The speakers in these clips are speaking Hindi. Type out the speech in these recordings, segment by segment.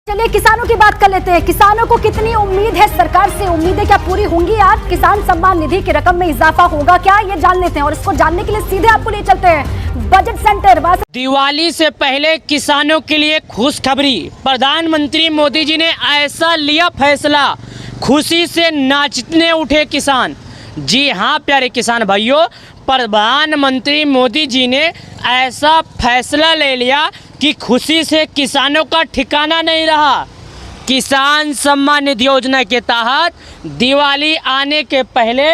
चलिए किसानों की बात कर लेते हैं। किसानों को कितनी उम्मीद है सरकार से, उम्मीदें क्या पूरी होंगी? आज किसान सम्मान निधि की रकम में इजाफा होगा क्या, ये जान लेते हैं। और इसको जानने के लिए सीधे आपको ले चलते हैं बजट सेंटर। दिवाली से पहले किसानों के लिए खुशखबरी। प्रधानमंत्री मोदी जी ने ऐसा लिया फैसला, खुशी से नाचने उठे किसान। जी हाँ प्यारे किसान भाइयों, प्रधानमंत्री मोदी जी ने ऐसा फैसला ले लिया कि खुशी से किसानों का ठिकाना नहीं रहा। किसान सम्मान निधि योजना के तहत दिवाली आने के पहले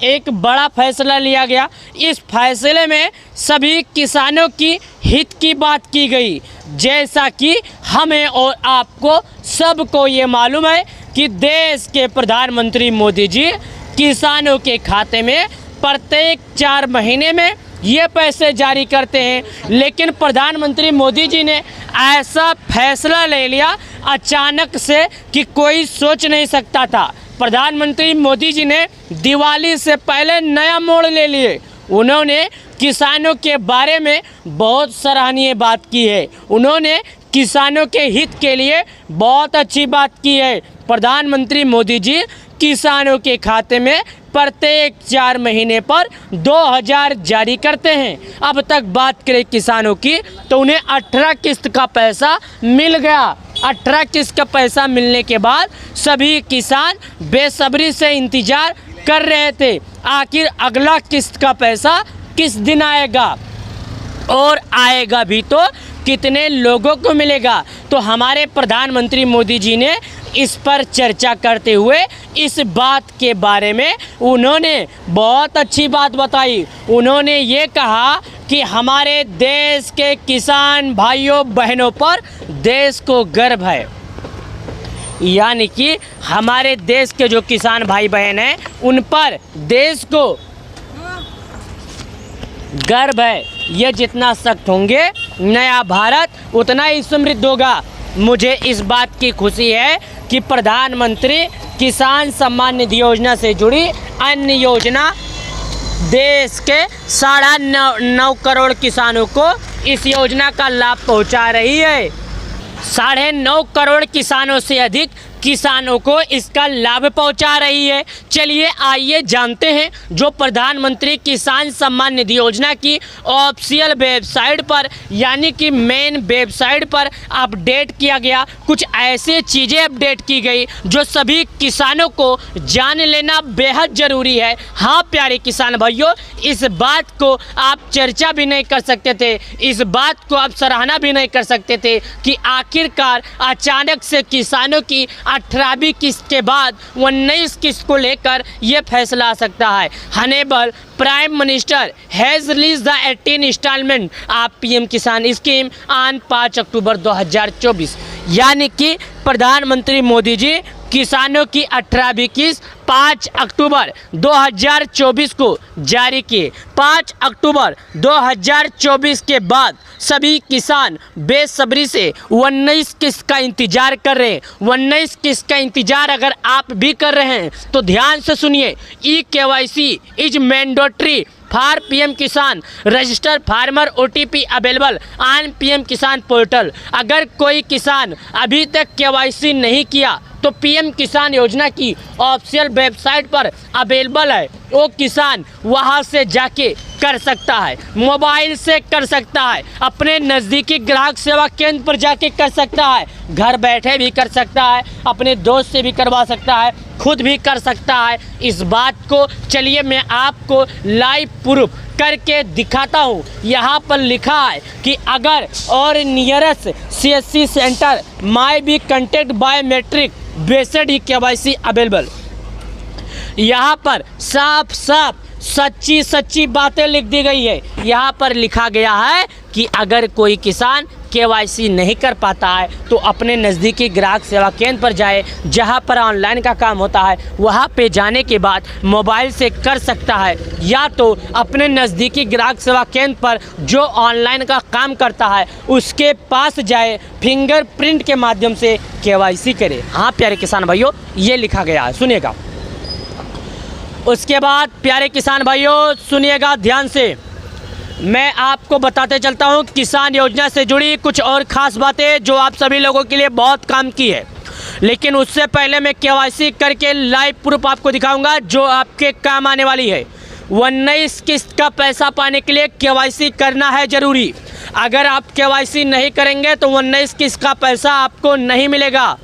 एक बड़ा फैसला लिया गया। इस फैसले में सभी किसानों की हित की बात की गई। जैसा कि हमें और आपको सबको ये मालूम है कि देश के प्रधानमंत्री मोदी जी किसानों के खाते में प्रत्येक 4 महीने में ये पैसे जारी करते हैं। लेकिन प्रधानमंत्री मोदी जी ने ऐसा फैसला ले लिया अचानक से कि कोई सोच नहीं सकता था। प्रधानमंत्री मोदी जी ने दिवाली से पहले नया मोड़ ले लिए। उन्होंने किसानों के बारे में बहुत सराहनीय बात की है। उन्होंने किसानों के हित के लिए बहुत अच्छी बात की है। प्रधानमंत्री मोदी जी किसानों के खाते में प्रत्येक 4 महीने पर 2000 जारी करते हैं। अब तक बात करें किसानों की तो उन्हें 18 किस्त का पैसा मिल गया। 18 किस्त का पैसा मिलने के बाद सभी किसान बेसब्री से इंतजार कर रहे थे आखिर अगला किस्त का पैसा किस दिन आएगा और आएगा भी तो कितने लोगों को मिलेगा। तो हमारे प्रधानमंत्री मोदी जी ने इस पर चर्चा करते हुए इस बात के बारे में उन्होंने बहुत अच्छी बात बताई। उन्होंने ये कहा कि हमारे देश के किसान भाइयों बहनों पर देश को गर्व है। यानी कि हमारे देश के जो किसान भाई बहन हैं उन पर देश को गर्व है। ये जितना सख्त होंगे नया भारत उतना ही समृद्ध होगा। मुझे इस बात की खुशी है कि प्रधानमंत्री किसान सम्मान निधि योजना से जुड़ी अन्य योजना देश के 9.5 करोड़ किसानों को इस योजना का लाभ पहुंचा रही है। 9.5 करोड़ किसानों से अधिक किसानों को इसका लाभ पहुंचा रही है। चलिए आइए जानते हैं जो प्रधानमंत्री किसान सम्मान निधि योजना की ऑफिशियल वेबसाइट पर यानी कि मेन वेबसाइट पर अपडेट किया गया। कुछ ऐसे चीज़ें अपडेट की गई जो सभी किसानों को जान लेना बेहद ज़रूरी है। हाँ प्यारे किसान भाइयों, इस बात को आप चर्चा भी नहीं कर सकते थे, इस बात को आप सराहना भी नहीं कर सकते थे कि आखिरकार अचानक से किसानों की 18वीं किस्त के बाद 19 किस्त को लेकर यह फैसला आ सकता है। Honourable prime minister has release the 18 instalment of PM Kisan scheme on 5 October 2024। यानी कि प्रधानमंत्री मोदी जी किसानों की 18वीं किस्त 5 अक्टूबर 2024 को जारी किए। 5 अक्टूबर 2024 के बाद सभी किसान बेसब्री से 19 किस्त का इंतजार कर रहे हैं। 19 किस्त का इंतजार अगर आप भी कर रहे हैं तो ध्यान से सुनिए। KYC is mandatory for PM Kisan register farmer OTP available on PM Kisan portal. अगर कोई किसान अभी तक KYC नहीं किया तो पीएम किसान योजना की ऑफिशियल वेबसाइट पर अवेलेबल है। वो किसान वहां से जाके कर सकता है, मोबाइल से कर सकता है, अपने नज़दीकी ग्राहक सेवा केंद्र पर जाके कर सकता है, घर बैठे भी कर सकता है, अपने दोस्त से भी करवा सकता है, खुद भी कर सकता है। इस बात को चलिए मैं आपको लाइव प्रूफ करके दिखाता हूँ। यहाँ पर लिखा है कि अगर और nearest CSC centre may be contact biometric based KYC available. यहाँ पर साफ साफ सच्ची बातें लिख दी गई है। यहाँ पर लिखा गया है कि अगर कोई किसान KYC नहीं कर पाता है तो अपने नज़दीकी ग्राहक सेवा केंद्र पर जाए, जहाँ पर ऑनलाइन का काम होता है वहाँ पे जाने के बाद मोबाइल से कर सकता है, या तो अपने नज़दीकी ग्राहक सेवा केंद्र पर जो ऑनलाइन का काम करता है उसके पास जाए, फिंगरप्रिंट के माध्यम से KYC करे। हाँ प्यारे किसान भाइयों, ये लिखा गया है, सुनिएगा। उसके बाद प्यारे किसान भाइयों सुनिएगा ध्यान से, मैं आपको बताते चलता हूं किसान योजना से जुड़ी कुछ और ख़ास बातें जो आप सभी लोगों के लिए बहुत काम की है। लेकिन उससे पहले मैं केवाईसी करके लाइव प्रूफ आपको दिखाऊंगा जो आपके काम आने वाली है। 19 किस्त का पैसा पाने के लिए केवाईसी करना है ज़रूरी। अगर आप केवाईसी नहीं करेंगे तो 19 किस्त का पैसा आपको नहीं मिलेगा।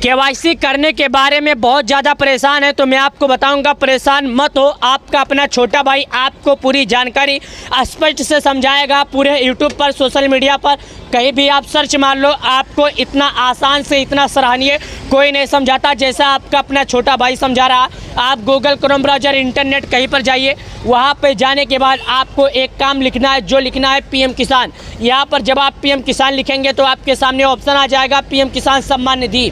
केवाईसी करने के बारे में बहुत ज़्यादा परेशान है तो मैं आपको बताऊंगा, परेशान मत हो। आपका अपना छोटा भाई आपको पूरी जानकारी स्पष्ट से समझाएगा। पूरे यूट्यूब पर, सोशल मीडिया पर कहीं भी आप सर्च मार लो, आपको इतना आसान से, इतना सराहनीय कोई नहीं समझाता जैसा आपका अपना छोटा भाई समझा रहा। आप गूगल क्रोम ब्राउज़र, इंटरनेट कहीं पर जाइए, वहाँ पर जाने के बाद आपको एक काम लिखना है, जो लिखना है पीएम किसान। यहाँ पर जब आप पीएम किसान लिखेंगे तो आपके सामने ऑप्शन आ जाएगा पीएम किसान सम्मान निधि।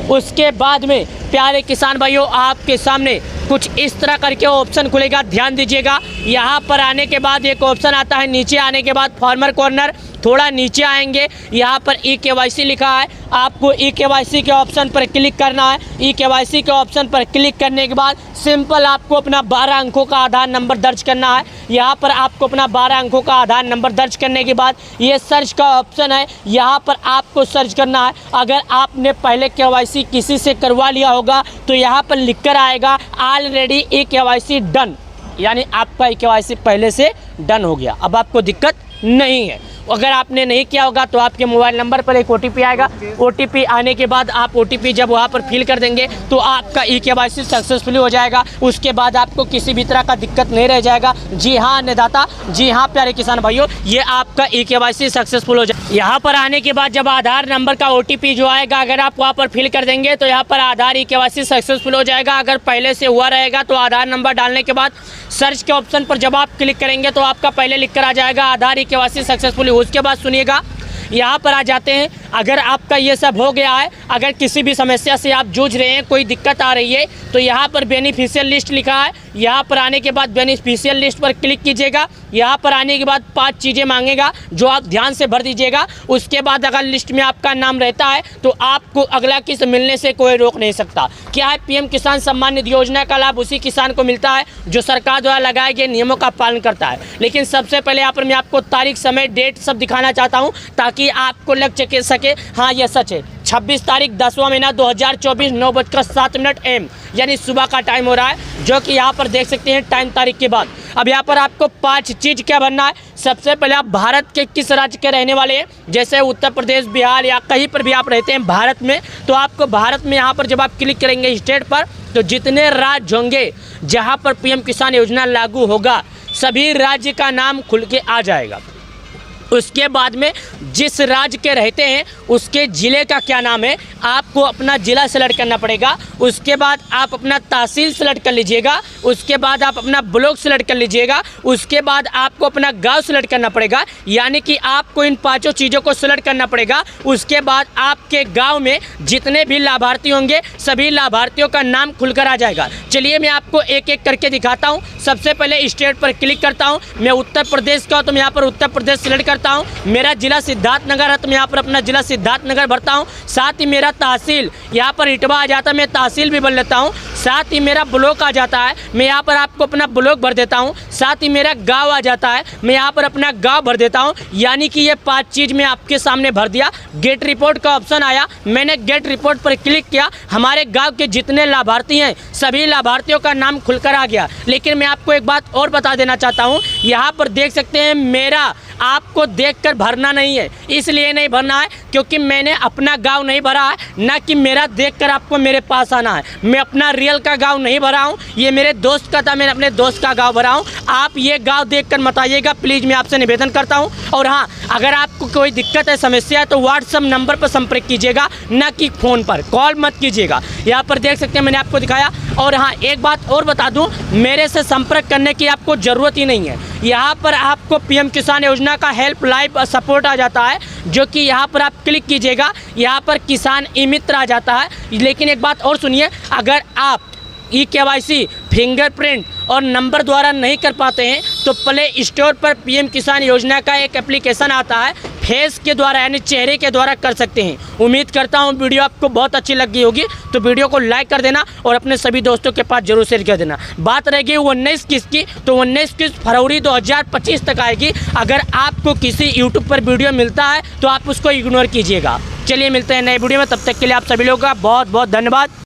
उसके बाद में प्यारे किसान भाइयों, आपके सामने कुछ इस तरह करके ऑप्शन खुलेगा, ध्यान दीजिएगा। यहाँ पर आने के बाद एक ऑप्शन आता है, नीचे आने के बाद फार्मर कॉर्नर, थोड़ा नीचे आएंगे, यहाँ पर ई केवाईसी लिखा है। आपको ई केवाईसी के ऑप्शन पर क्लिक करना है। ई केवाईसी के ऑप्शन पर क्लिक करने के बाद सिंपल आपको अपना 12 अंकों का आधार नंबर दर्ज करना है। यहाँ पर आपको अपना 12 अंकों का आधार नंबर दर्ज करने के बाद ये सर्च का ऑप्शन है, यहाँ पर आपको सर्च करना है। अगर आपने पहले केवाईसी किसी से करवा लिया होगा तो यहाँ पर लिख कर आएगा ऑलरेडी ई केवाईसी डन, यानी आपका ई केवाईसी पहले से डन हो गया, अब आपको दिक्कत नहीं है। अगर आपने नहीं किया होगा तो आपके मोबाइल नंबर पर एक OTP आएगा। OTP आने के बाद आप OTP जब वहाँ पर फिल कर देंगे तो आपका ई केवाईसी सक्सेसफुली हो जाएगा। उसके बाद आपको किसी भी तरह का दिक्कत नहीं रह जाएगा। जी हाँ अन्नदाता, जी हाँ प्यारे किसान भाइयों, ये आपका ई केवाईसी सक्सेसफुल हो जाए। यहाँ पर आने के बाद जब आधार नंबर का OTP जो आएगा, अगर आप वहाँ पर फिल कर देंगे तो यहाँ पर आधार ई केवाईसी सक्सेसफुल हो जाएगा। अगर पहले से हुआ रहेगा तो आधार नंबर डालने के बाद सर्च के ऑप्शन पर जब आप क्लिक करेंगे तो आपका पहले लिख कर आ जाएगा आधार ई केवाईसी सक्सेसफुल। उसके बाद सुनिएगा, यहाँ पर आ जाते हैं। अगर आपका ये सब हो गया है, अगर किसी भी समस्या से आप जूझ रहे हैं, कोई दिक्कत आ रही है, तो यहाँ पर बेनिफिशियल लिस्ट लिखा है। यहाँ पर आने के बाद बेनिफिशियल लिस्ट पर क्लिक कीजिएगा। यहाँ पर आने के बाद 5 चीज़ें मांगेगा जो आप ध्यान से भर दीजिएगा। उसके बाद अगर लिस्ट में आपका नाम रहता है तो आपको अगला किस्त मिलने से कोई रोक नहीं सकता। क्या है, पीएम किसान सम्मान निधि योजना का लाभ उसी किसान को मिलता है जो सरकार द्वारा लगाए गए नियमों का पालन करता है। लेकिन सबसे पहले यहाँ पर मैं आपको तारीख, समय, डेट सब दिखाना चाहता हूँ ताकि आपको लग सके हाँ यह सच है। 26 तारीख 10वां महीना 2024 9:07 AM यानी सुबह का टाइम हो रहा है, जो कि यहाँ पर देख सकते हैं टाइम तारीख के बाद। अब यहाँ पर आपको 5 चीज़ क्या भरना है। सबसे पहले आप भारत के किस राज्य के रहने वाले हैं, जैसे उत्तर प्रदेश, बिहार या कहीं पर भी आप रहते हैं भारत में, तो आपको भारत में यहाँ पर जब आप क्लिक करेंगे स्टेट पर, तो जितने राज्य होंगे जहाँ पर पीएम किसान योजना लागू होगा सभी राज्य का नाम खुल के आ जाएगा। उसके बाद में जिस राज्य के रहते हैं उसके ज़िले का क्या नाम है, आपको अपना ज़िला सेलेक्ट करना पड़ेगा। उसके बाद आप अपना तहसील सेलेक्ट कर लीजिएगा। उसके बाद आप अपना ब्लॉक सेलेक्ट कर लीजिएगा। उसके बाद आपको अपना गांव सेलेक्ट करना पड़ेगा, यानी कि आपको इन 5 चीज़ों को सेलेक्ट करना पड़ेगा। उसके बाद आपके गाँव में जितने भी लाभार्थी होंगे सभी लाभार्थियों का नाम खुलकर आ जाएगा। चलिए मैं आपको एक एक करके दिखाता हूँ। सबसे पहले स्टेट पर क्लिक करता हूँ। मैं उत्तर प्रदेश का हूँ तो मैं यहाँ पर उत्तर प्रदेश सेलेक्ट करता हूँ। मेरा जिला सिद्धार्थनगर है तो मैं यहाँ पर अपना जिला सिद्धार्थनगर भरता हूँ। साथ ही मेरा तहसील यहाँ पर इटवा आ जाता है, मैं तहसील भी भर लेता हूँ। साथ ही मेरा ब्लॉक आ जाता है, मैं यहाँ पर आपको अपना ब्लॉक भर देता हूँ। साथ ही मेरा गांव आ जाता है, मैं यहाँ पर अपना गांव भर देता हूँ। यानी कि ये 5 चीज़ मैं आपके सामने भर दिया। गेट रिपोर्ट का ऑप्शन आया, मैंने गेट रिपोर्ट पर क्लिक किया। हमारे गाँव के जितने लाभार्थी हैं सभी लाभार्थियों का नाम खुलकर आ गया। लेकिन मैं आपको एक बात और बता देना चाहता हूँ, यहाँ पर देख सकते हैं मेरा आपको देखकर भरना नहीं है। इसलिए नहीं भरना है क्योंकि मैंने अपना गांव नहीं भरा है, ना कि मेरा देखकर आपको मेरे पास आना है। मैं अपना रियल का गांव नहीं भरा हूँ, ये मेरे दोस्त का था, मैंने अपने दोस्त का गांव भरा हूँ। आप ये गांव देखकर मत आइएगा प्लीज़, मैं आपसे निवेदन करता हूँ। और हाँ, अगर आपको कोई दिक्कत है, समस्या है तो व्हाट्सअप नंबर पर संपर्क कीजिएगा, ना कि फ़ोन पर कॉल मत कीजिएगा। यहाँ पर देख सकते हैं मैंने आपको दिखाया। और हाँ, एक बात और बता दूँ, मेरे से संपर्क करने की आपको ज़रूरत ही नहीं है। यहाँ पर आपको पीएम किसान योजना का हेल्प लाइव सपोर्ट आ जाता है, जो कि यहाँ पर आप क्लिक कीजिएगा, यहाँ पर किसान ई मित्र आ जाता है। लेकिन एक बात और सुनिए, अगर आप ई केवाईसी फिंगरप्रिंट और नंबर द्वारा नहीं कर पाते हैं तो प्ले स्टोर पर पीएम किसान योजना का एक एप्लीकेशन आता है फेस के द्वारा यानी चेहरे के द्वारा कर सकते हैं। उम्मीद करता हूँ वीडियो आपको बहुत अच्छी लगी होगी, तो वीडियो को लाइक कर देना और अपने सभी दोस्तों के पास जरूर शेयर कर देना। बात रहेगी 19 किस्त की, तो 19 किस्त फरवरी 2025 तक आएगी। अगर आपको किसी यूट्यूब पर वीडियो मिलता है तो आप उसको इग्नोर कीजिएगा। चलिए मिलते हैं नए वीडियो में, तब तक के लिए आप सभी लोगों का बहुत बहुत धन्यवाद।